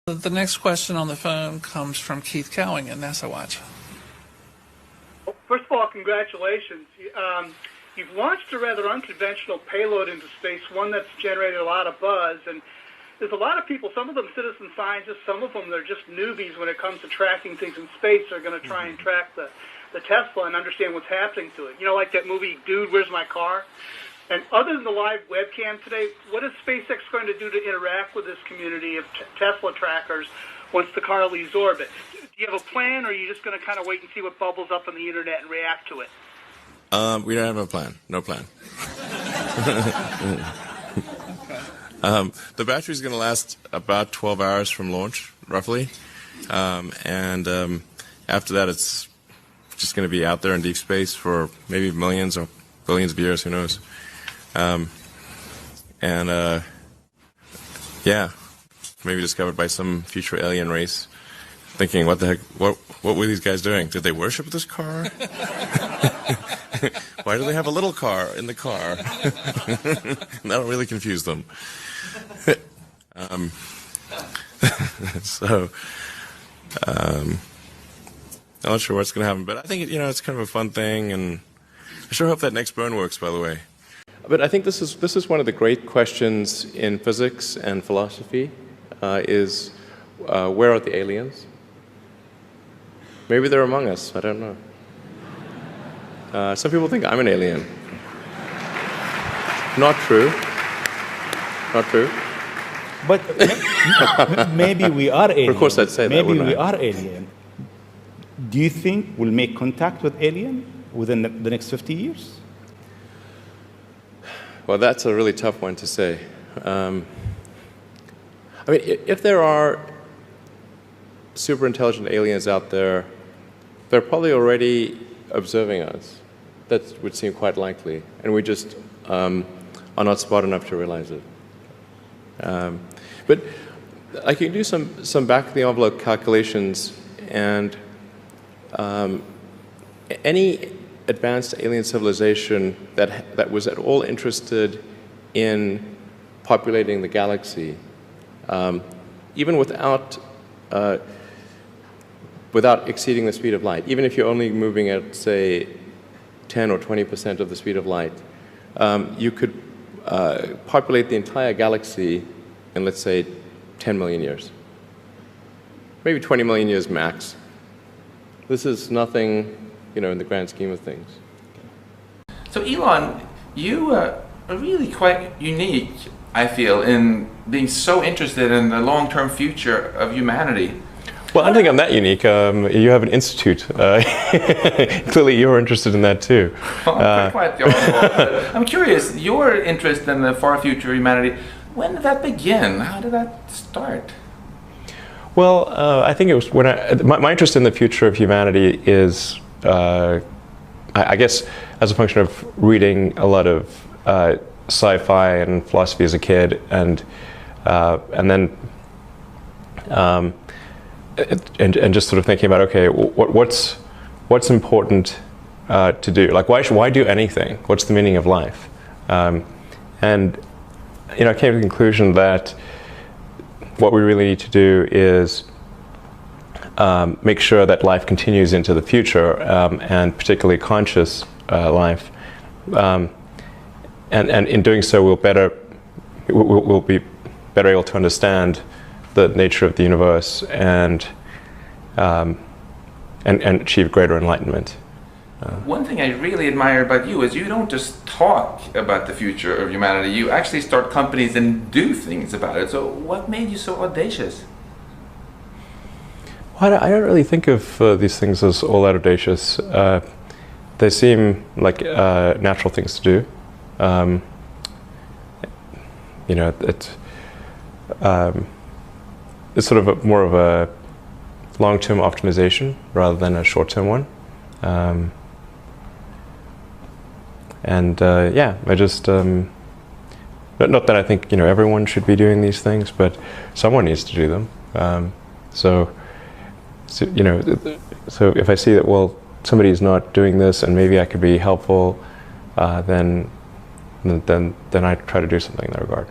The next question on the phone comes from Keith Cowing at NASA Watch. First of all, congratulations. You've launched a rather unconventional payload into space, one that's generated a lot of buzz. And there's a lot of people, some of them citizen scientists, some of them they're just newbies when it comes to tracking things in space. They're going to try and track the Tesla and understand what's happening to it. You know, like that movie, Dude, Where's My Car? And other than the live webcam today, what is SpaceX going to do to interact with this community of Tesla trackers once the car leaves orbit? Do you have a plan, or are you just going to kind of wait and see what bubbles up on the internet and react to it? We don't have a plan. No plan. The battery's going to last about 12 hours from launch, roughly. And after that, it's just going to be out there in deep space for maybe millions or billions of years, who knows. Yeah, maybe discovered by some future alien race, thinking, what the heck, what were these guys doing? Did they worship this car? Why do they have a little car in the car? That'll really confuse them. I'm not sure what's going to happen, but I think, it's kind of a fun thing, and I sure hope that next burn works, by the way. But I think this is one of the great questions in physics and philosophy, is where are the aliens? Maybe they're among us, I don't know. Some people think I'm an alien. Not true. Not true. But maybe we are alien. Of course I'd say that, maybe we are alien. Do you think we'll make contact with alien within the next 50 years? Well, that's a really tough one to say. I mean, if there are super intelligent aliens out there, they're probably already observing us. That would seem quite likely, and we just are not smart enough to realize it. But I can do some back-of-the-envelope calculations, and any advanced alien civilization that was at all interested in populating the galaxy, even without exceeding the speed of light, even if you're only moving at, say, 10 or 20% of the speed of light, you could populate the entire galaxy in, let's say, 10 million years. Maybe 20 million years max. This is nothing, in the grand scheme of things. So Elon, you are really quite unique, I feel, in being so interested in the long-term future of humanity. Well, I don't think I'm that unique. You have an institute. Clearly, you're interested in that too. Quite the opposite. I'm curious, your interest in the far future of humanity, when did that begin? How did that start? Well, I think it was when my interest in the future of humanity is, I guess, as a function of reading a lot of sci-fi and philosophy as a kid, and then just sort of thinking about, okay, what's important to do? Like, why do anything? What's the meaning of life? And I came to the conclusion that what we really need to do is make sure that life continues into the future, and particularly conscious life. And in doing so, we'll be better able to understand the nature of the universe and achieve greater enlightenment. One thing I really admire about you is you don't just talk about the future of humanity, you actually start companies and do things about it. So what made you so audacious? Well, I don't really think of these things as all that audacious. They seem like natural things to do. It's sort of more of a long-term optimization rather than a short-term one. I just, not that I think, everyone should be doing these things, but someone needs to do them. So if I see that, well, somebody's not doing this and maybe I could be helpful, then I try to do something in that regard.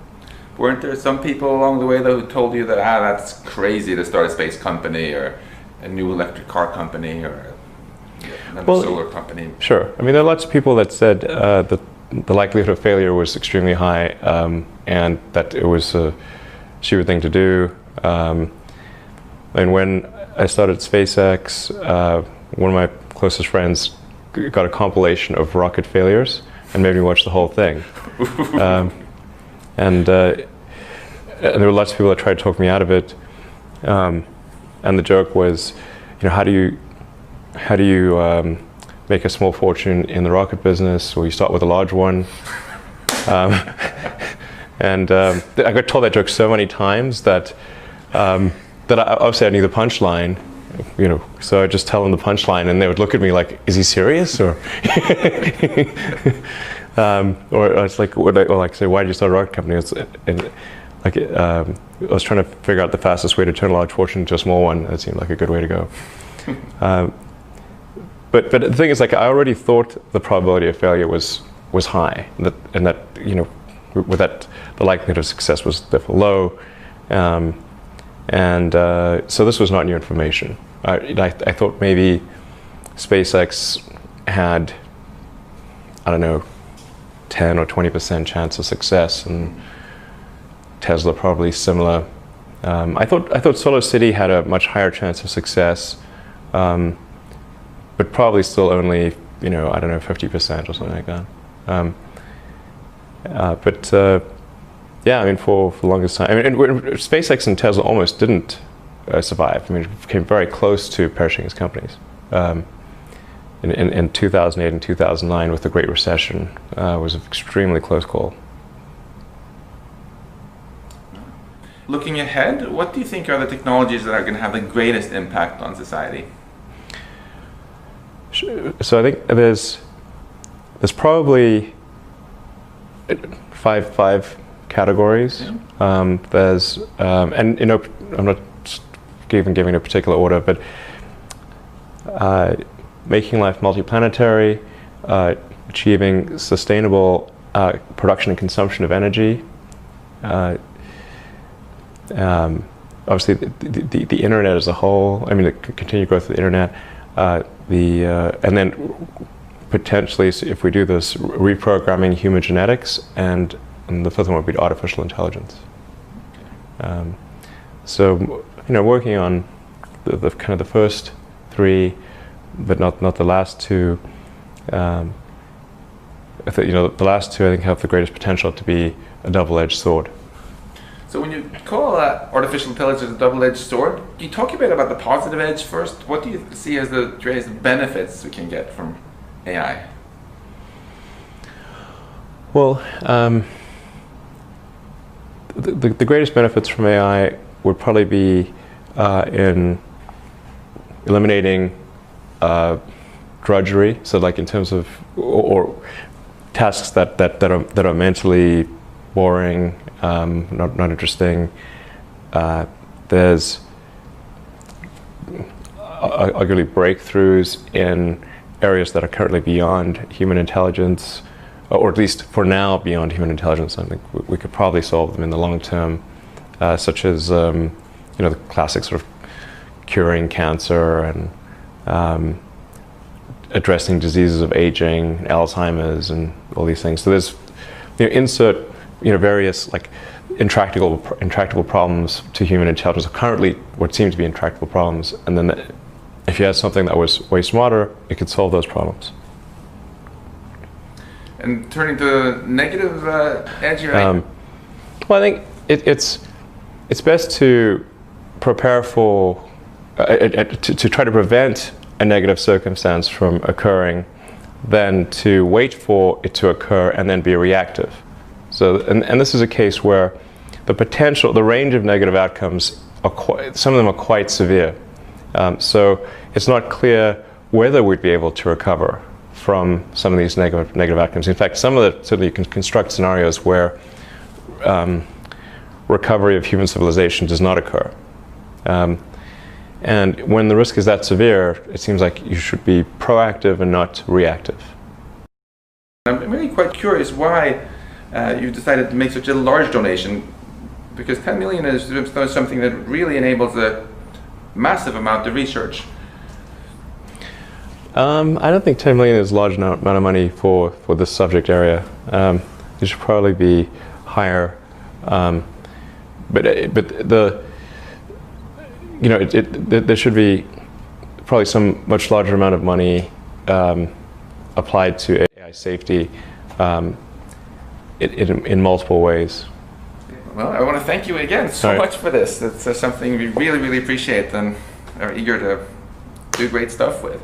Weren't there some people along the way though who told you that that's crazy to start a space company or a new electric car company or another solar company? Sure. I mean, there are lots of people that said that the likelihood of failure was extremely high, and that it was a stupid thing to do. And when I started SpaceX, one of my closest friends got a compilation of rocket failures and made me watch the whole thing. And there were lots of people that tried to talk me out of it. And the joke was, how do you make a small fortune in the rocket business? Well, you start with a large one. And I got told that joke so many times that that obviously I knew the punchline. So I just tell them the punchline, and they would look at me like, "Is he serious?" Or it's like, say, "Why did you start a rocket company?" I was trying to figure out the fastest way to turn a large fortune into a small one. That seemed like a good way to go. But the thing is, I already thought the probability of failure was high, and that with that the likelihood of success was therefore low, so this was not new information. I thought maybe SpaceX had, I don't know, 10 or 20% chance of success, and Tesla probably similar. I thought Solar City had a much higher chance of success, but probably still only, I don't know, 50% or something like that. Yeah, I mean, for the longest time, SpaceX and Tesla almost didn't survive. I mean, it came very close to perishing as companies. In 2008 and 2009, with the Great Recession, was an extremely close call. Looking ahead, what do you think are the technologies that are going to have the greatest impact on society? So I think there's probably five categories. Yeah. There's and I'm not even giving a particular order, but making life multiplanetary, achieving sustainable production and consumption of energy. Obviously, the internet as a whole. I mean, the continued growth of the internet. And then potentially, if we do this, reprogramming human genetics, and the fifth one would be artificial intelligence. So, working on the kind of the first three, but not the last two. I think the last two I think have the greatest potential to be a double-edged sword. So when you call artificial intelligence a double-edged sword, can you talk a bit about the positive edge first? What do you see as the greatest benefits we can get from AI? Well, the greatest benefits from AI would probably be in eliminating drudgery. So, like in terms of or tasks that are mentally boring, not interesting. There's arguably breakthroughs in areas that are currently beyond human intelligence, or at least for now beyond human intelligence. I think we could probably solve them in the long term, such as the classic sort of curing cancer and addressing diseases of aging, Alzheimer's, and all these things. So there's insert various like intractable problems to human intelligence, currently what seem to be intractable problems, and then if you had something that was way smarter, it could solve those problems. And turning to negative edge, right? Well, I think it's best to prepare for to try to prevent a negative circumstance from occurring than to wait for it to occur and then be reactive. So, and this is a case where the range of negative outcomes some of them are quite severe. So it's not clear whether we'd be able to recover from some of these negative outcomes. In fact, certainly you can construct scenarios where recovery of human civilization does not occur. And when the risk is that severe, it seems like you should be proactive and not reactive. I'm really quite curious why you decided to make such a large donation Because 10 million is something that really enables a massive amount of research. I don't think 10 million is a large amount of money for this subject area. It should probably be higher. But the there should be probably some much larger amount of money applied to AI safety in multiple ways. Well, I want to thank you again so much for this. It's something we really, really appreciate and are eager to do great stuff with.